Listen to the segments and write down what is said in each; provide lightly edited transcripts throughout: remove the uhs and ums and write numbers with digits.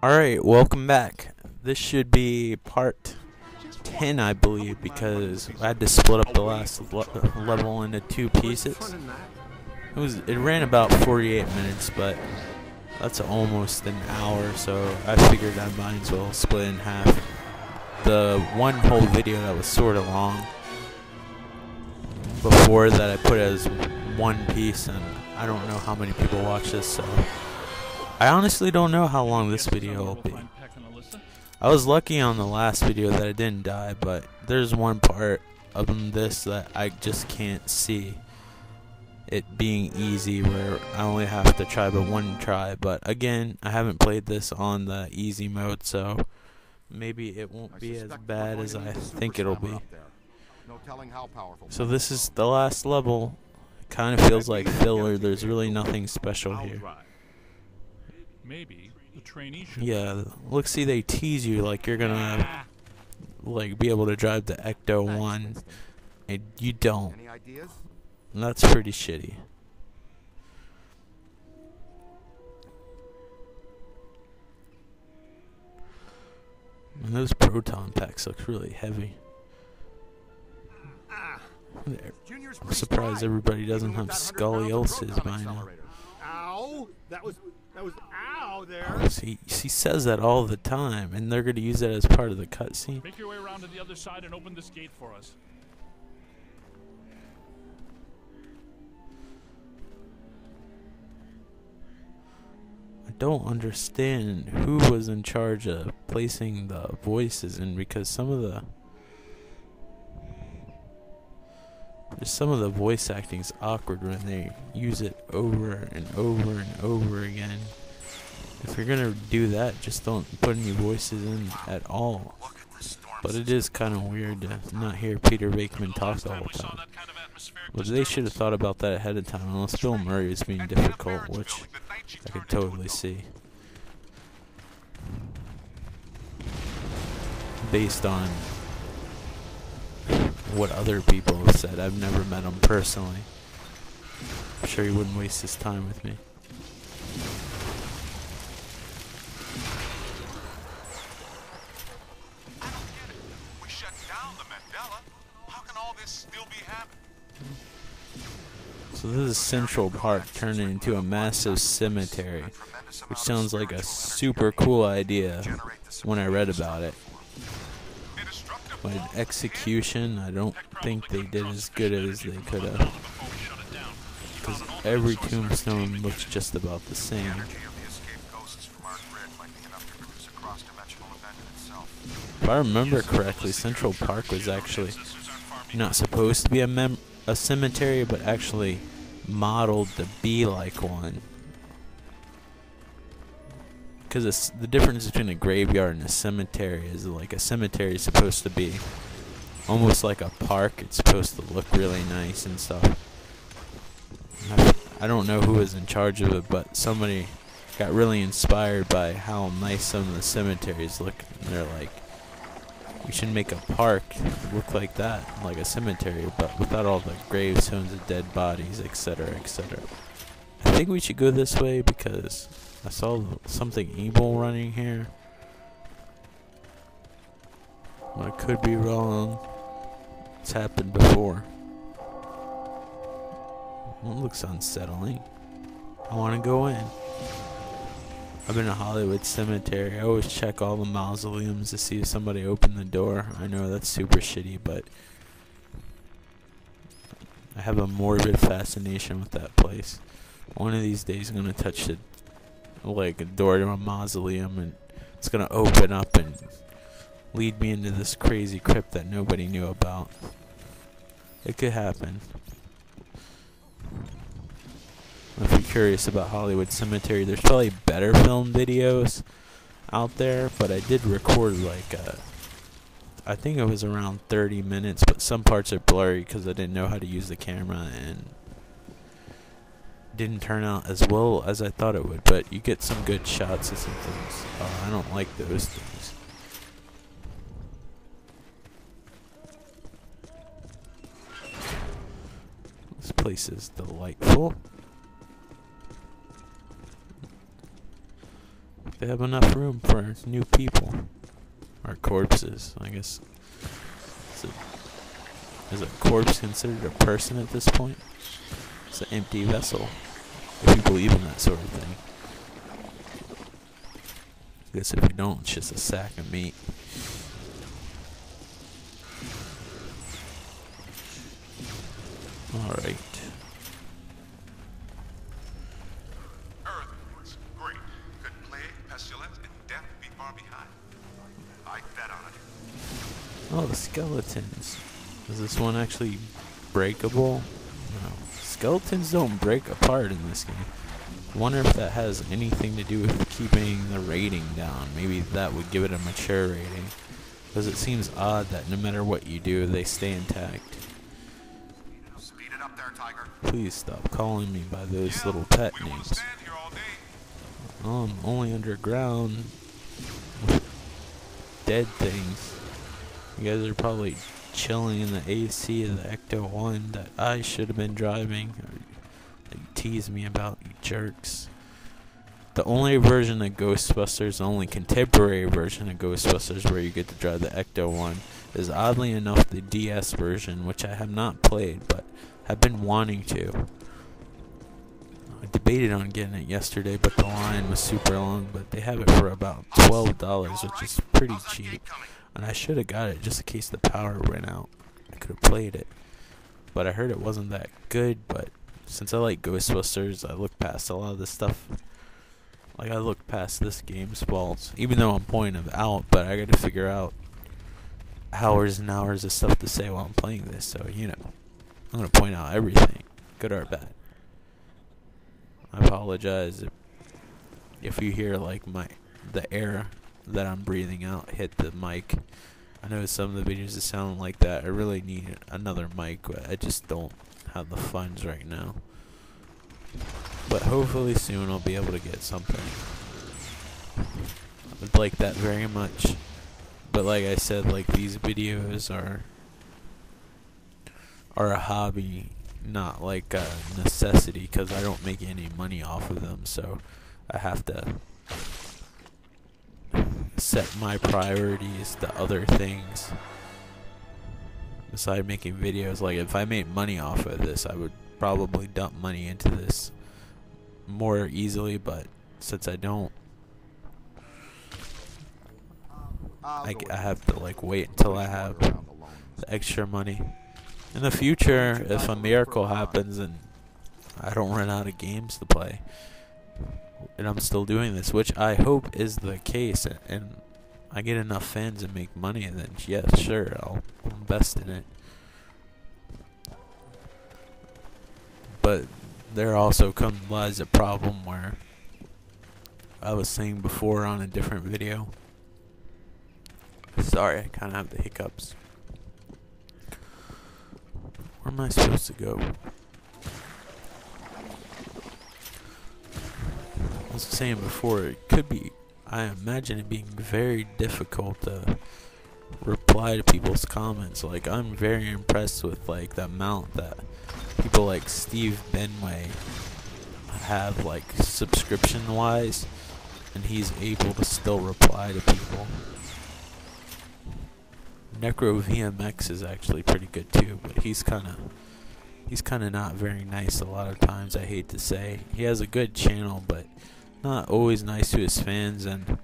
Alright, welcome back. This should be part 10, I believe, because I had to split up the last level into two pieces. It ran about 48 minutes, but that's almost an hour, so I figured I might as well split it in half. The one whole video that was sort of long before that I put as one piece, and I don't know how many people watch this, so I honestly don't know how long this video will be. I was lucky on the last video that I didn't die, but there's one part of this that I just can't see it being easy, where I only have to try but one try. But again, I haven't played this on the easy mode, so maybe it won't be as bad as I think it'll be. So this is the last level. It kind of feels like filler. There's really nothing special here. Maybe the trainee should. Yeah, look, see, they tease you like you're gonna like be able to drive the Ecto 1, and you don't. And that's pretty shitty. And those proton packs look really heavy. I'm surprised everybody doesn't have scoliosis by now. Ow! That was ow there. He says that all the time, and they're going to use that as part of the cutscene. Make your way around to the other side and open this gate for us. I don't understand who was in charge of placing the voices in, because some of the voice acting is awkward when they use it over and over and over again. If you're gonna do that, just don't put any voices in at all. But it is kind of weird to not hear Peter Bakeman talk the whole time. But they should have thought about that ahead of time, unless Bill Murray is being difficult, which I could totally see. Based on what other people have said. I've never met him personally. I'm sure he wouldn't waste his time with me. I don't get it. We shut down the Mandela. How can all this still be happening? So this is Central Park turning into a massive cemetery, which sounds like a super cool idea when I read about it. But in execution, I don't think they did as good as they could have. Because every tombstone looks just about the same. If I remember correctly, Central Park was actually not supposed to be a cemetery, but actually modeled to be like one. Because the difference between a graveyard and a cemetery is, like, a cemetery is supposed to be almost like a park. It's supposed to look really nice and stuff. I don't know who was in charge of it, but somebody got really inspired by how nice some of the cemeteries look. And they're like, we should make a park look like that, like a cemetery, but without all the gravestones of dead bodies, etc., etc. I think we should go this way because I saw something evil running here. I could be wrong. It's happened before. Well, it looks unsettling. I want to go in. I've been to Hollywood Cemetery. I always check all the mausoleums to see if somebody opened the door. I know that's super shitty, but I have a morbid fascination with that place. One of these days I'm going to touch like a door to a mausoleum, and it's going to open up and lead me into this crazy crypt that nobody knew about. It could happen. If you're curious about Hollywood Cemetery, there's probably better film videos out there, but I did record like I think it was around 30 minutes, but some parts are blurry because I didn't know how to use the camera, and didn't turn out as well as I thought it would, but you get some good shots of some things. I don't like those things. This place is delightful. they have enough room for new people. Or corpses, I guess. Is a corpse considered a person at this point? It's an empty vessel, if you believe in that sort of thing. I guess if you don't, it's just a sack of meat. Alright. Earthquakes. Great. Could plague, pestilence, and death be far behind? I bet on it. Oh, the skeletons. Is this one actually breakable? No. Skeletons don't break apart in this game. I wonder if that has anything to do with keeping the rating down. Maybe that would give it a mature rating. Because it seems odd that no matter what you do, they stay intact. Speed it up there, Tiger. Please stop calling me by those little pet we don't wanna names. stand here all day. Oh, I'm only underground with dead things. You guys are probably chilling in the AC of the Ecto-1 that I should have been driving. Or that you tease me about, you jerks. The only version of Ghostbusters, the only contemporary version of Ghostbusters where you get to drive the Ecto-1 is oddly enough the DS version, which I have not played but have been wanting to. I debated on getting it yesterday, but the line was super long, but they have it for about $12, which is pretty cheap. And I should have got it just in case the power went out. I could have played it. But I heard it wasn't that good, but since I like Ghostbusters, I look past a lot of this stuff. Like, I look past this game's faults, even though I'm pointing them out, but I gotta figure out hours and hours of stuff to say while I'm playing this, so, you know, I'm gonna point out everything, good or bad. I apologize if you hear, like, the air that I'm breathing out hit the mic. I know some of the videos that sound like that. I really need another mic, but I just don't have the funds right now. But hopefully soon I'll be able to get something. I would like that very much. But like I said, like, these videos are a hobby, not like a necessity, because I don't make any money off of them, so I have to set my priorities to other things besides making videos. Like, if I made money off of this, I would probably dump money into this more easily, but since I don't, I have to, like, wait until I have the extra money. In the future, if a miracle happens and I don't run out of games to play and I'm still doing this, which I hope is the case, and I get enough fans and make money, and then yes, sure, I'll invest in it. But there also lies a problem where I was saying before on a different video. Sorry, I kind of have the hiccups. Where am I supposed to go? I was saying before, it could be, I imagine it being very difficult to reply to people's comments. Like, I'm very impressed with, like, the amount that people like Steve Benway have, like, subscription wise, and he's able to still reply to people. Necro VMX is actually pretty good too, but he's kind of not very nice a lot of times, I hate to say. He has a good channel, but not always nice to his fans, and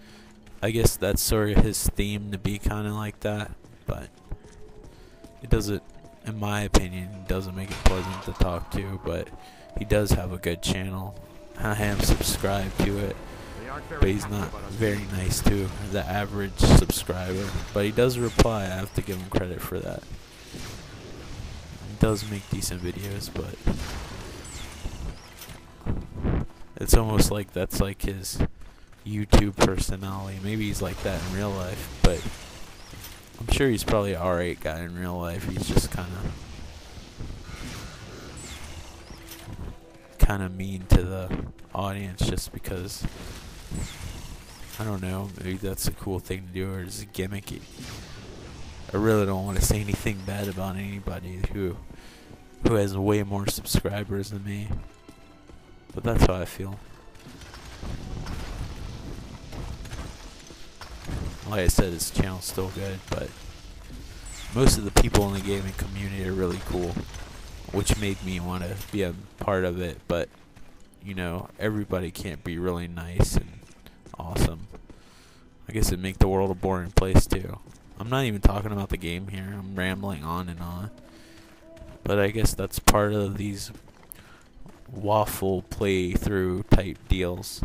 I guess that's sort of his theme, to be kind of like that, but it doesn't, in my opinion, doesn't make it pleasant to talk to. But he does have a good channel. I am subscribed to it, but he's not very nice to the average subscriber. But he does reply. I have to give him credit for that. He does make decent videos, but it's almost like that's like his YouTube personality. Maybe he's like that in real life, but I'm sure he's probably an alright guy in real life. He's just kind of mean to the audience just because, I don't know, maybe that's a cool thing to do, or it's gimmicky. I really don't want to say anything bad about anybody who has way more subscribers than me, but that's how I feel. Like I said, his channel's still good, but most of the people in the gaming community are really cool, which made me want to be a part of it. But you know, everybody can't be really nice and awesome. I guess it'd make the world a boring place too. I'm not even talking about the game here. I'm rambling on and on. But I guess that's part of these waffle playthrough type deals.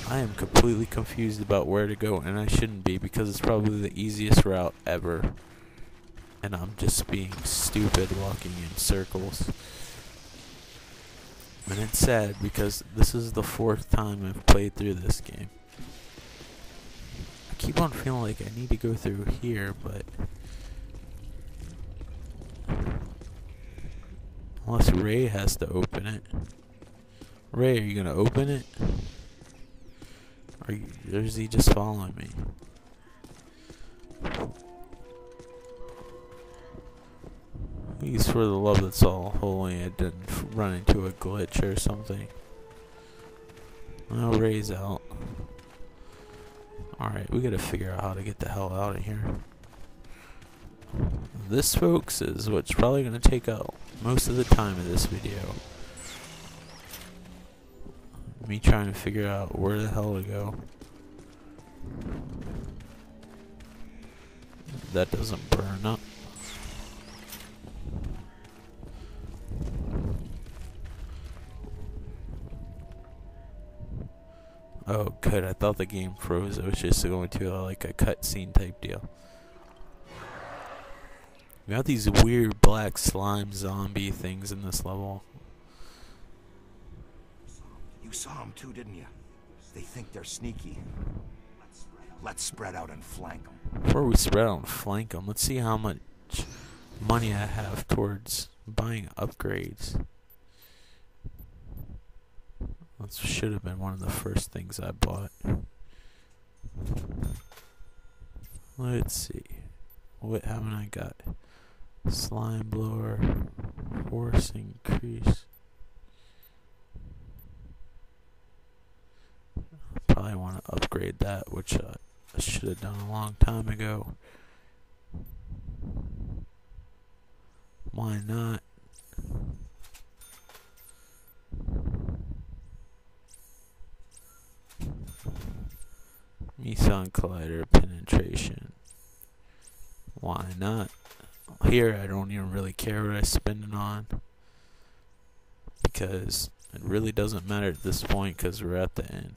I am completely confused about where to go, and I shouldn't be, because it's probably the easiest route ever. And I'm just being stupid walking in circles. And it's sad because this is the 4th time I've played through this game. I keep on feeling like I need to go through here, but unless Ray has to open it. Ray, are you gonna open it? Or is he just following me? Please, for the love that's all holy, I didn't run into a glitch or something. Well, Ray's out. Alright, we gotta figure out how to get the hell out of here. This, folks, is what's probably gonna take out most of the time of this video. Me trying to figure out where the hell to go. That doesn't burn up. Oh, good. I thought the game froze. It was just going to like a cutscene type deal. We got these weird black slime zombie things in this level. You saw them too, didn't you? They think they're sneaky. Let's spread out and flank them. Before we spread out and flank them, let's see how much money I have towards buying upgrades. That should have been one of the first things I bought. Let's see. What haven't I got? Slime blower, force increase. Probably want to upgrade that, which I should have done a long time ago. Why not? Meson collider penetration. Why not? Here I don't even really care what I spend it on, because it really doesn't matter at this point because we're at the end.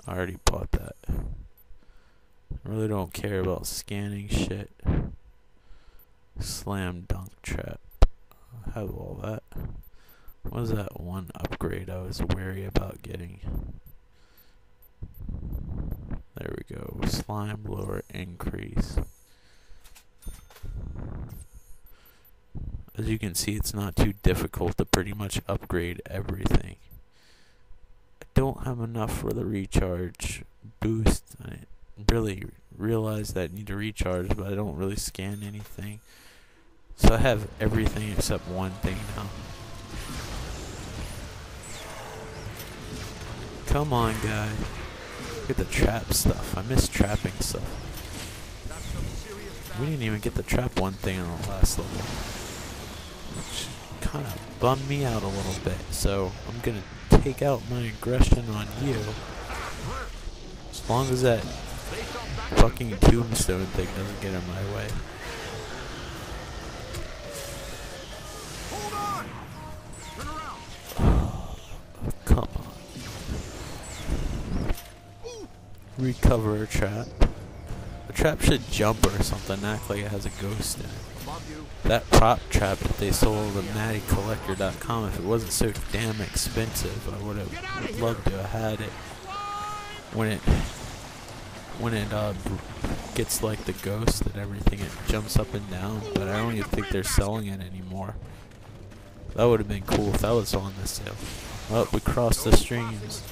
I already bought that. I really don't care about scanning shit. Slam dunk trap. I have all that. What was that one upgrade I was wary about getting? There we go. Slime blower increase. As you can see, it's not too difficult to pretty much upgrade everything. I don't have enough for the recharge boost. I really realized that I need to recharge, but I don't really scan anything. So I have everything except one thing now. Come on, guy. Get the trap stuff. I miss trapping stuff. We didn't even get the trap one thing in the last level, which kind of bummed me out a little bit. So I'm gonna take out my aggression on you. As long as that fucking tombstone thing doesn't get in my way. Come on. Recover a trap. The trap should jump or something, act like it has a ghost in it. That prop trap that they sold at MattyCollector.com, if it wasn't so damn expensive, I would have loved to have had it. When it gets like the ghost and everything, it jumps up and down, but I don't even think they're selling it anymore. That would have been cool if that was on the sale. Oh, we crossed the streams.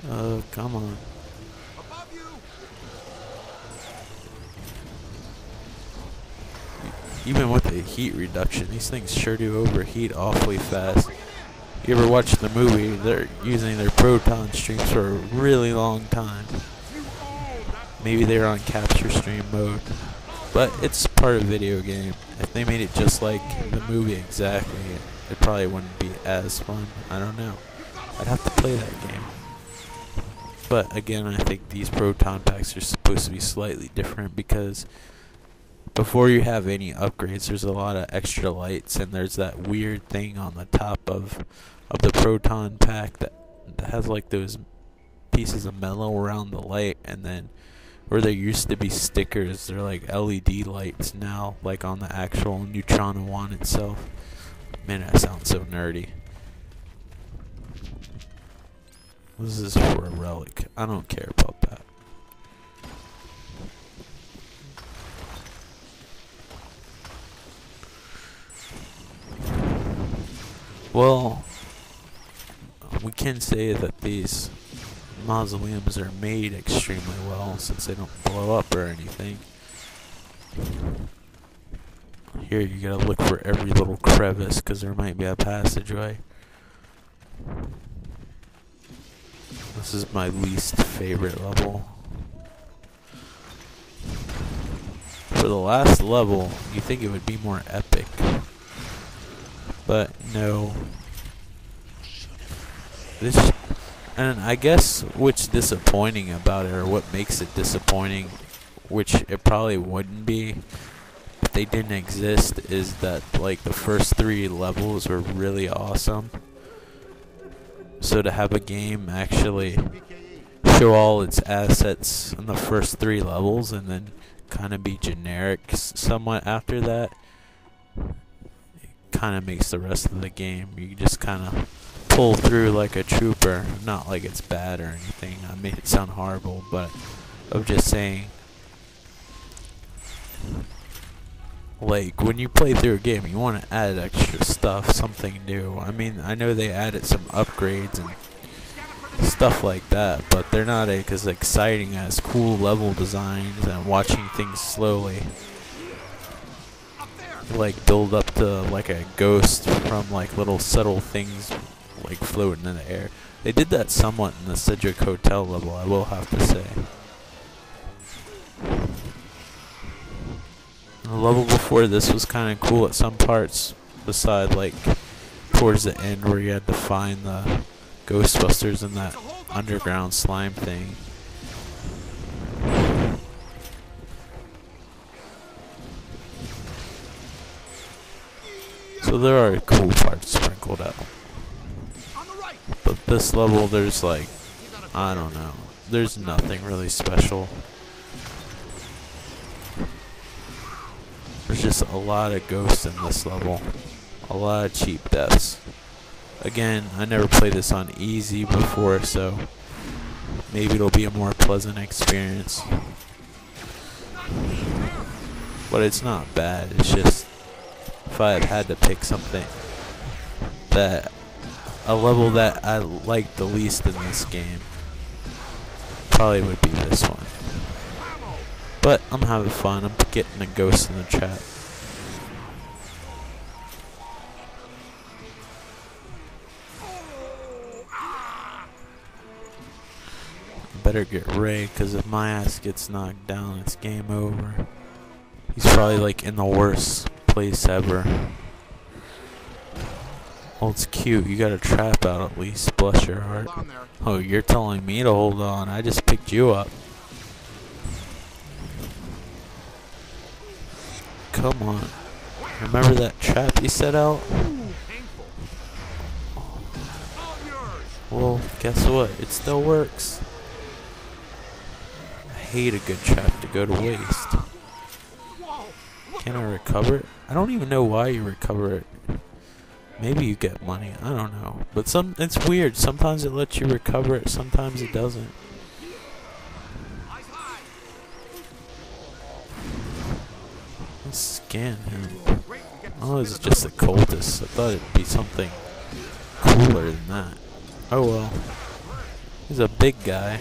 Oh, come on. even with the heat reduction, these things sure do overheat awfully fast. You ever watch the movie, they're using their proton streams for a really long time. Maybe they're on capture stream mode, but it's part of video game. If they made it just like the movie exactly, it probably wouldn't be as fun. I don't know. I'd have to play that game. But again, I think these proton packs are supposed to be slightly different because before you have any upgrades, there's a lot of extra lights, and there's that weird thing on the top of the proton pack that has like those pieces of metal around the light, and then where there used to be stickers, they're like LED lights now, like on the actual Neutrino one itself. Man, that sounds so nerdy. This is for a relic. I don't care about that. Well, we can say that these mausoleums are made extremely well since they don't blow up or anything. Here you gotta look for every little crevice because there might be a passageway. This is my least favorite level. For the last level, you think it would be more epic, but no. This, and I guess what's disappointing about it, or what makes it disappointing, which it probably wouldn't be if they didn't exist, is that like the first 3 levels were really awesome. So to have a game actually show all its assets in the first 3 levels and then kind of be generic somewhat after that, it kind of makes the rest of the game, you just kind of pull through like a trooper. Not like it's bad or anything, I made it sound horrible, but I'm just saying, like, when you play through a game, you want to add extra stuff, something new. I mean, I know they added some upgrades and stuff like that, but they're not as exciting as cool level designs and watching things slowly, like, build up to, like, a ghost from, like, little subtle things, like, floating in the air. They did that somewhat in the Cedric Hotel level, I will have to say. The level before this was kind of cool at some parts, beside like towards the end where you had to find the Ghostbusters in that underground slime thing. So there are cool parts sprinkled out. But this level, there's like, I don't know, there's nothing really special. There's just a lot of ghosts in this level. A lot of cheap deaths. Again, I never played this on easy before, so maybe it'll be a more pleasant experience. But it's not bad, it's just, if I had to pick something, that a level that I liked the least in this game probably would be this one. But I'm having fun. I'm getting a ghost in the trap. Better get Ray, because if my ass gets knocked down, it's game over. He's probably like in the worst place ever. Well, it's cute. You got a trap out at least. Bless your heart. Oh, you're telling me to hold on. I just picked you up. Come on. Remember that trap you set out? Well, guess what? It still works. I hate a good trap to go to waste. Can I recover it? I don't even know why you recover it. Maybe you get money. I don't know. But it's weird. Sometimes it lets you recover it. Sometimes it doesn't. Scan him. Oh, it's just a cultist. I thought it'd be something cooler than that. Oh well. He's a big guy.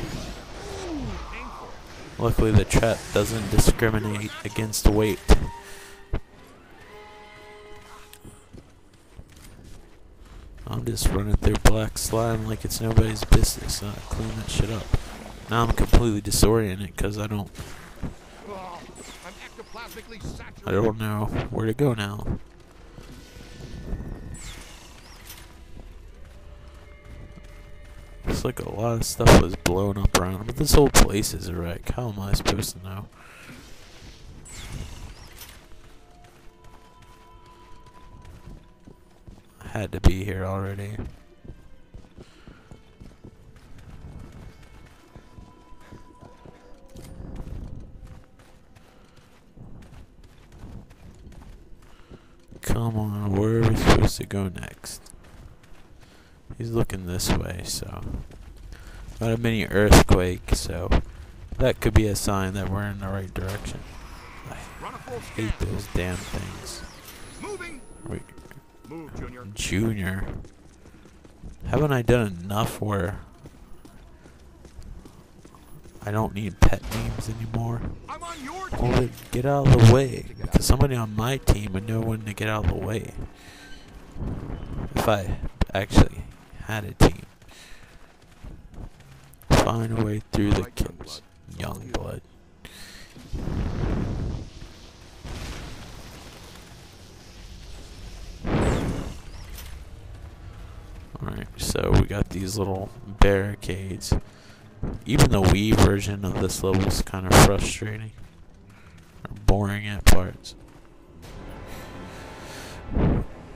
Luckily the trap doesn't discriminate against weight. I'm just running through black slime like it's nobody's business. And I clean that shit up. Now I'm completely disoriented because I don't I'm ectoplasmically saturated. I don't know where to go now. Looks like a lot of stuff was blown up around, but this whole place is a wreck. How am I supposed to know? I had to be here already. Come on, where are we supposed to go next? He's looking this way, so got a mini earthquake, so that could be a sign that we're in the right direction. I hate those damn things. Wait, Move, Junior. Junior. Haven't I done enough where I don't need pet names anymore? I'm on your team. Well, then get out of the way, because somebody on my team would know when to get out of the way. If I actually had a team. Find a way through the kids. Young blood. Alright, so we got these little barricades. Even the Wii version of this level is kind of frustrating. Or boring at parts.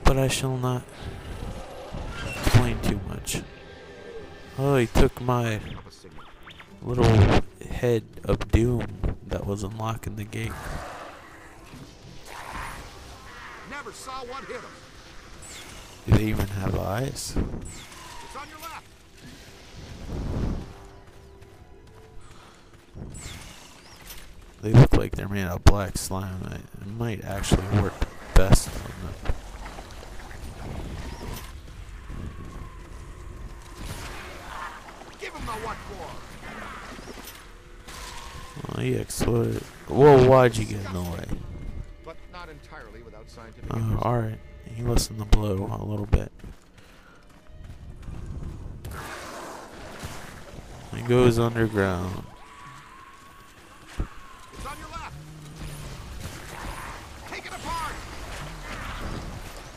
But I shall not complain too much. Oh, he took my little head of doom that was unlocking the gate. Never saw one hit him. Do they even have eyes? It's on your left. They look like they're made out of black slime. It might actually work best on them. Give him the what for. Oh, he exploded. Whoa, why'd you get in the way? But not entirely without scientific. Oh, alright. He listened to blow a little bit. He goes underground. It's on your left. Take it apart.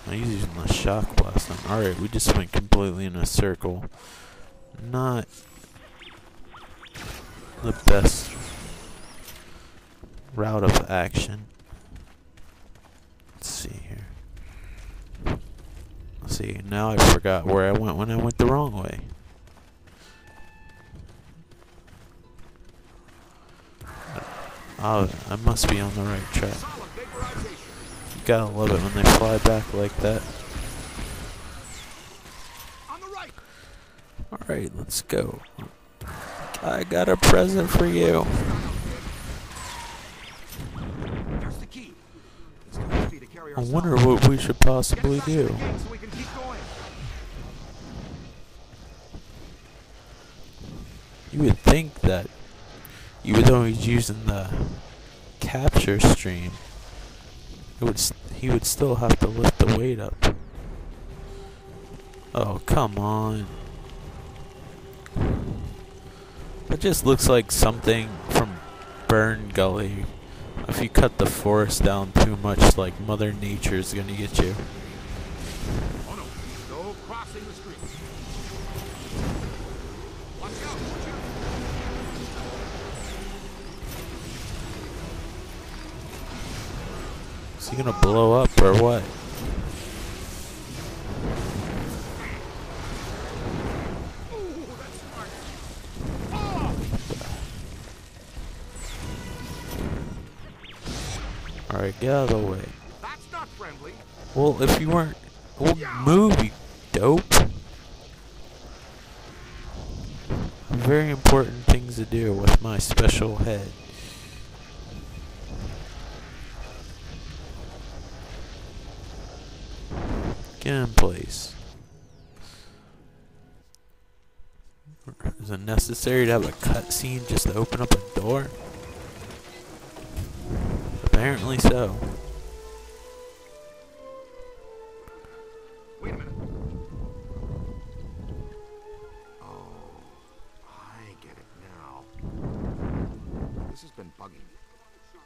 He's using the shock blast on. Alright, we just went completely in a circle. Not the best route of action. Let's see here. Let's see, now I forgot where I went when I went the wrong way. Oh, I must be on the right track. You gotta love it when they fly back like that. On the right. Alright, let's go. I got a present for you. There's the key. It's too heavy to carry I ourselves. wonder what we should possibly do. So we can keep going. You would think that even though he's using the capture stream, he would still have to lift the weight up. Oh, come on. That just looks like something from Burn Gully. If you cut the forest down too much, like Mother Nature's gonna get you. Oh no. No crossing the street. Watch out. Watch out. Is he gonna blow up or what? Ooh, that's smart. Oh! Alright, get out of the way. That's not friendly. Well, if you weren't... Well, move, you dope. Very important things to do with my special head. Get in place. Is it necessary to have a cutscene just to open up a door? Apparently so. Wait a minute. Augie.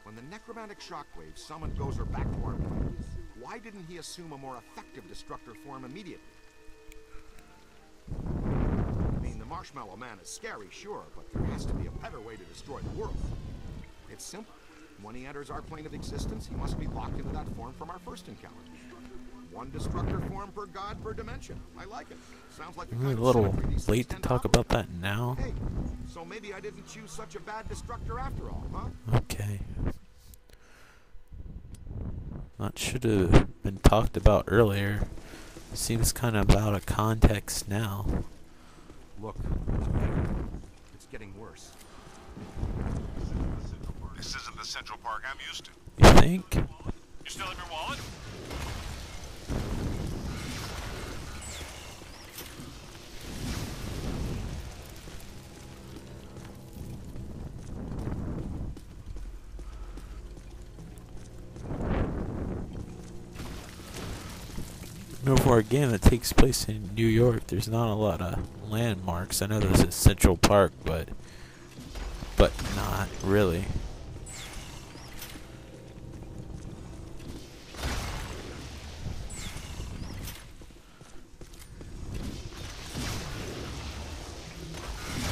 When the necromantic shockwave summoned Gozer back to our planet, why didn't he assume a more effective destructor form immediately? I mean, the Marshmallow Man is scary, sure, but there has to be a better way to destroy the world. It's simple. When he enters our plane of existence, he must be locked into that form from our first encounter. One destructor form per god per dimension. I like it. Sounds like the We're kind a of little symmetry these late things to tend talk operate. about that now. Hey, so maybe I didn't choose such a bad destructor after all, huh? Okay. That should have been talked about earlier. Seems kind of out of context now. Look, it's getting worse. This isn't the Central Park I'm used to. You think? You still have your wallet? You know, for a game that takes place in New York, there's not a lot of landmarks. I know this is Central Park, but not really.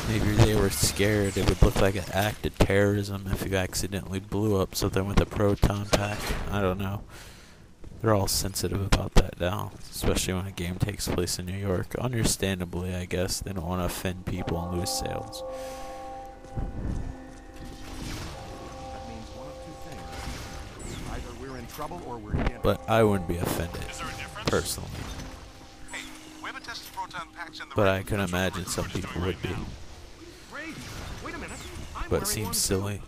Maybe they were scared it would look like an act of terrorism if you accidentally blew up something with a proton pack. I don't know. They're all sensitive about that now, especially when a game takes place in New York. Understandably, I guess. They don't want to offend people and lose sales. That means one of two things. Either we're in trouble or we're in. But I wouldn't be offended, Is there a difference? personally. Hey, we haven't tested proton packs in the But I ring. can That's what imagine the some recruiter's people doing would be. right now. Great. Wait a minute. I'm But it wearing seems one silly, too.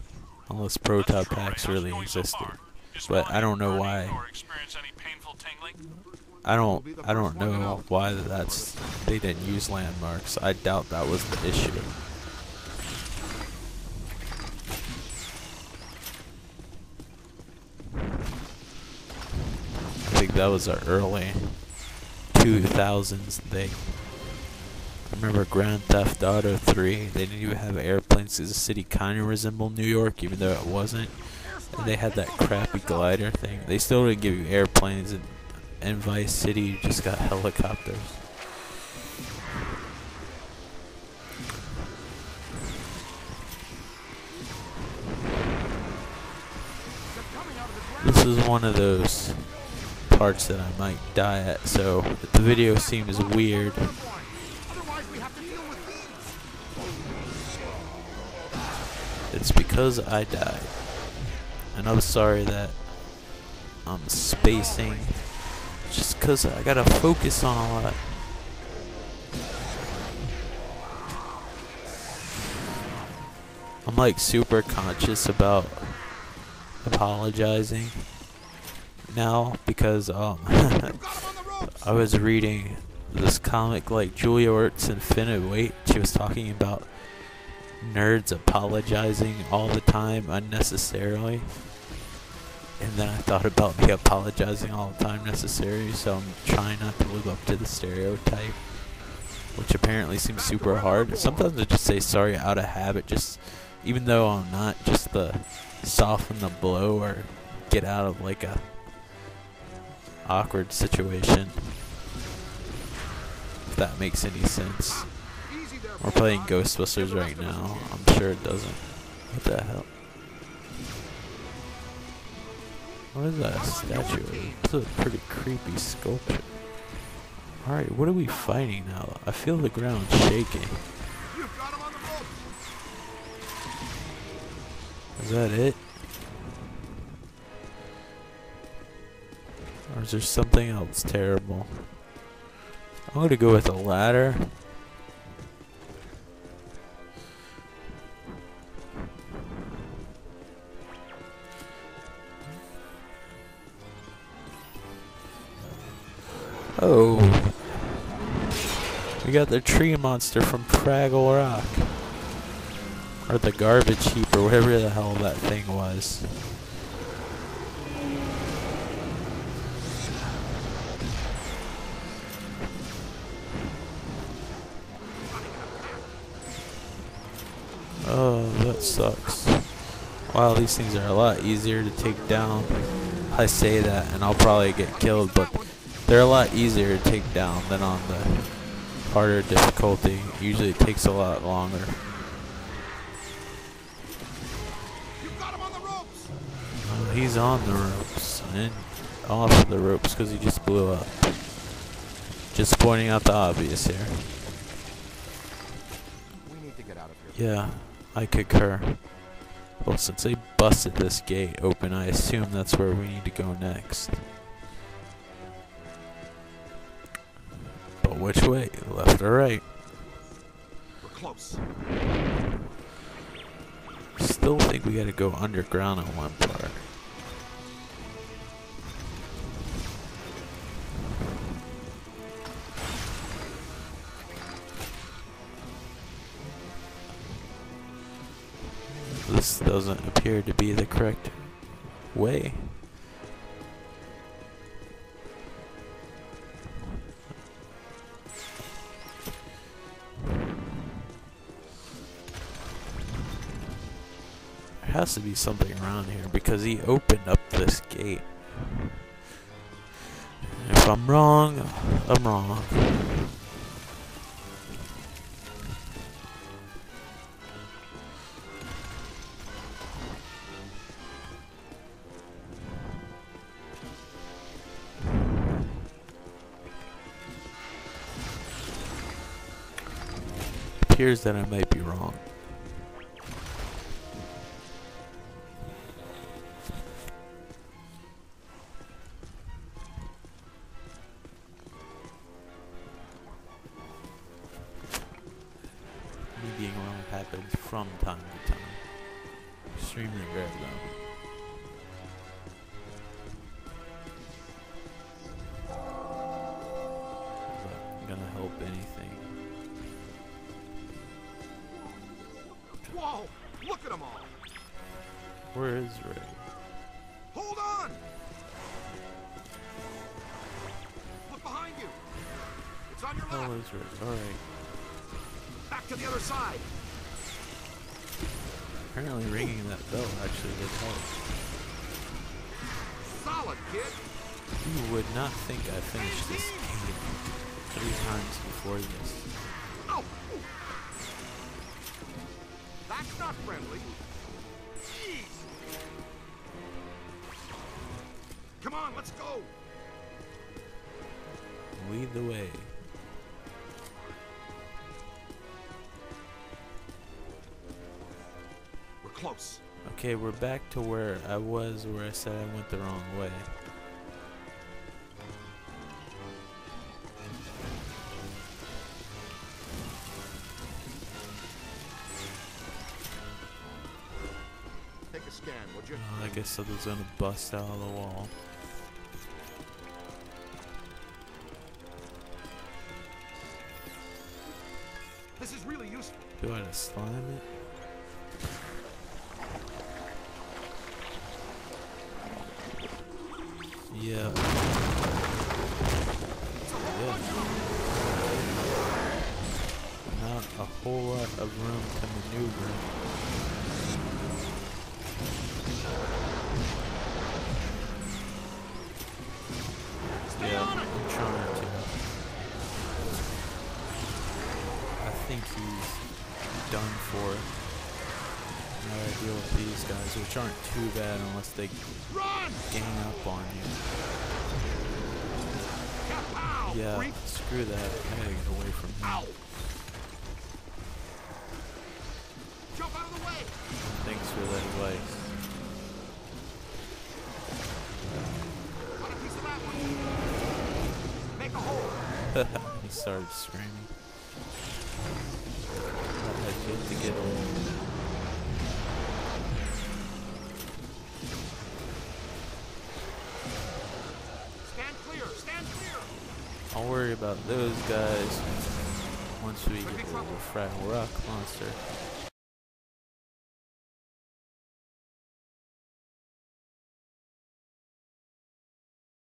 unless That's proton true, right? packs How's it really going so existed. far? You But smell I don't know any why. burning or experience any painful tingling? I don't know why that's they didn't use landmarks. I doubt that was the issue. I think that was the early 2000s thing. I remember Grand Theft Auto 3. They didn't even have airplanes because the city kind of resembled New York, even though it wasn't. And they had that crappy glider thing. They still didn't give you airplanes, and in Vice City you just got helicopters. This is one of those parts that I might die at, so if the video seems weird, Otherwise, we have to deal with these. it's because I died. And I'm sorry that I'm spacing, just because I gotta focus on a lot. I'm like super conscious about apologizing now because I was reading this comic like Julia Orts Infinite Weight. She was talking about nerds apologizing all the time unnecessarily, and then I thought about me apologizing all the time necessarily, so I'm trying not to live up to the stereotype, which apparently seems super hard. Sometimes I just say sorry out of habit, just even though I'm not, just to soften the blow or get out of like a awkward situation, if that makes any sense. We're playing Ghostbusters right now. I'm sure it doesn't. What the hell? What is that? A statue? It's a pretty creepy sculpture. Alright, what are we fighting now? I feel the ground shaking. You've got him on the rope. Is that it? Or is there something else terrible? I'm gonna go with a ladder. Oh, we got the tree monster from Fraggle Rock, or the garbage heap, or whatever the hell that thing was. Oh, that sucks. Wow, these things are a lot easier to take down. I say that and I'll probably get killed, but they're a lot easier to take down than on the harder difficulty. Usually it takes a lot longer. He's on the ropes and off the ropes because he just blew up. Just pointing out the obvious here. We need to get out of here. Yeah, I concur. Well, since they busted this gate open, I assume that's where we need to go next. But which way? Left or right? We're close. Still think we gotta go underground on one part. This doesn't appear to be the correct way. There has to be something around here because he opened up this gate. If I'm wrong, I'm wrong. Appears that I might be wrong. Me being wrong happens from time to time. Extremely rare though. Is that gonna help anything? Whoa! Look at them all! Where is Ray? Hold on! Look behind you! It's on your left! Where is Ray? Alright. Back to the other side! Apparently ringing that bell actually did help. Solid, kid! You would not think I finished this game 3 times before this. Ow! That's not friendly. Jeez! Come on, let's go! Lead the way. We're close. Okay, we're back to where I was, where I said I went the wrong way. Take a scan, would you? I guess something's gonna bust out of the wall. This is really useful. Do I have to slime it? Yeah. Not a whole lot of room to maneuver. Yeah, I'm trying to. I think he's done for. Now I deal with these guys, which aren't too bad unless they gang up on you. Yeah, screw that. I gotta get away from him. Jump out of the way! Thanks for the advice. Want a piece of that one? Make a hole! He started screaming. I had yet to get away. Stand clear! Stand clear! I'll worry about those guys once we get rid of the Fraggle Rock monster.